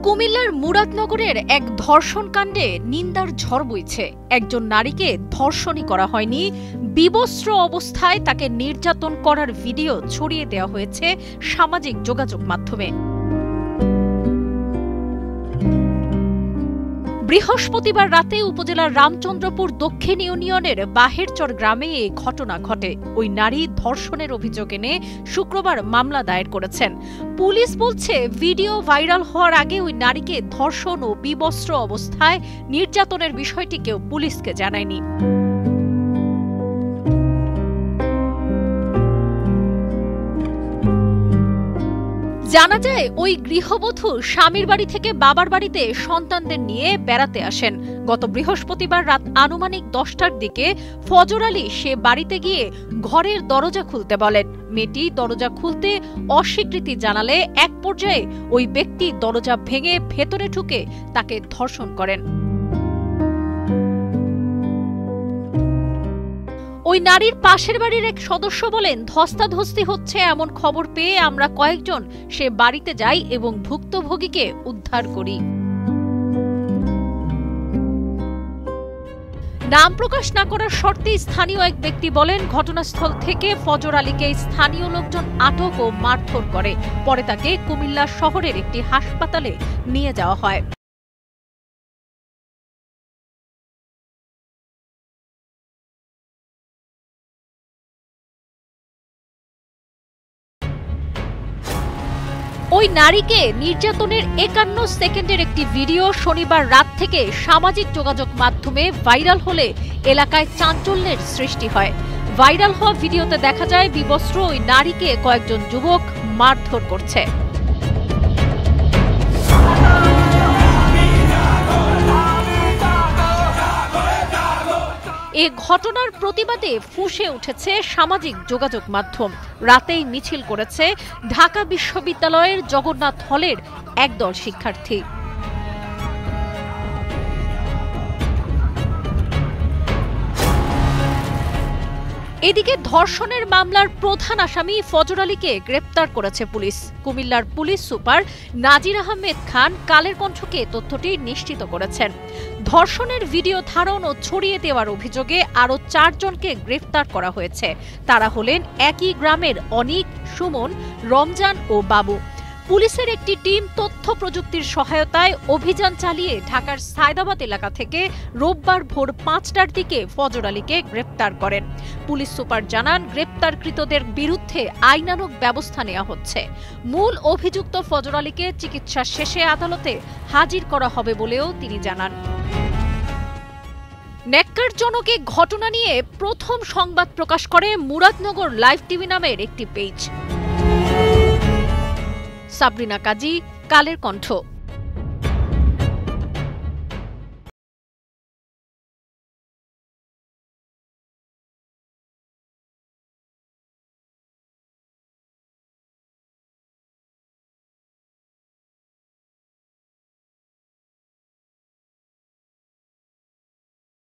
কুমিল্লার মুরাদনগরের এক ধর্ষণ কাণ্ডে নিন্দার ঝড় বইছে। একজন নারীকে ধর্ষণই করা হয়নি, বিবস্ত্র অবস্থায় তাকে নির্যাতন করার ভিডিও ছড়িয়ে দেওয়া হয়েছে সামাজিক যোগাযোগ মাধ্যমে। বৃহস্পতিবার রাতে উপজেলার রামচন্দ্রপুর দক্ষিণ ইউনিয়নের বাহেরচর গ্রামে এই ঘটনা ঘটে। ওই নারী ধর্ষণের অভিযোগ এনে শুক্রবার মামলা দায়ের করেছেন। পুলিশ বলছে, ভিডিও ভাইরাল হওয়ার আগে ওই নারীকে ধর্ষণ ও বিবস্ত্র অবস্থায় নির্যাতনের বিষয়টি কেউ পুলিশকে জানায়নি। জানা যায়, ওই গৃহবধূ স্বামীর বাড়ি থেকে বাবার বাড়িতে সন্তানদের নিয়ে বেড়াতে আসেন। গত বৃহস্পতিবার রাত আনুমানিক 10টার দিকে ফজর আলী সে বাড়িতে গিয়ে ঘরের দরজা খুলতে বলেন। মেয়েটি দরজা খুলতে অস্বীকৃতি জানালে এক পর্যায়ে ওই ব্যক্তি দরজা ভেঙে ভেতরে ঢুকে তাকে ধর্ষণ করেন। ওই নারীর পাশের বাড়ির এক সদস্য বলেন, ধস্তাধস্তি হচ্ছে এমন খবর পেয়ে আমরা কয়েকজন সে বাড়িতে যাই এবং ভুক্তভোগীকে উদ্ধার করি। নাম প্রকাশ না করার শর্তে স্থানীয় এক ব্যক্তি বলেন, ঘটনাস্থল থেকে ফজর আলীকে স্থানীয় লোকজন আটক ও মারধর করে। পরে তাকে কুমিল্লা শহরের একটি হাসপাতালে নিয়ে যাওয়া হয়। ওই নারীকে নির্যাতনের 51 সেকেন্ডের একটি ভিডিও শনিবার রাত থেকে সামাজিক যোগাযোগ মাধ্যমে ভাইরাল হলে এলাকায় চাঞ্চল্যের সৃষ্টি হয়। ভাইরাল হওয়া ভিডিওতে দেখা যায়, বিবস্ত্র ওই নারীকে কয়েকজন যুবক মারধর করছে। এ ঘটনার প্রতিবাদে ফুঁসে উঠেছে সামাজিক যোগাযোগ মাধ্যম। রাতেই মিছিল করেছে ঢাকা বিশ্ববিদ্যালয়ের জগন্নাথ হলের একদল শিক্ষার্থী। এদিকে ধর্ষণের মামলার প্রধান আসামি ফজর আলীকে গ্রেপ্তার করেছে পুলিশ। কুমিল্লার পুলিশ সুপার নাজির আহমেদ খান কালের কণ্ঠকে তথ্যটি নিশ্চিত করেছেন। ধর্ষণের ভিডিও ধারণ ও ছড়িয়ে দেওয়ার অভিযোগে আরও 4 জনকে গ্রেফতার করা হয়েছে। তারা হলেন একই গ্রামের অনিক, সুমন, রমজান ও বাবু। পুলিশের একটি টিম তথ্য প্রযুক্তির সহায়তায় অভিযান চালিয়ে ঢাকার সায়দাবাদ এলাকা থেকে রোববার ভোর 5টার দিকে ফজর আলীকে গ্রেপ্তার করেন। পুলিশ সুপার জানান, গ্রেপ্তারকৃতদের বিরুদ্ধে আইনানুগ ব্যবস্থা নেওয়া হচ্ছে। মূল অভিযুক্ত ফজর আলীকে চিকিৎসা শেষে আদালতে হাজির করা হবে বলেও তিনি জানান। ন্যাক্কারজনক এ ঘটনা নিয়ে প্রথম সংবাদ প্রকাশ করে মুরাদনগর লাইভ টিভি নামের একটি পেজ। সাবরিনা কাজী, কালের কণ্ঠ।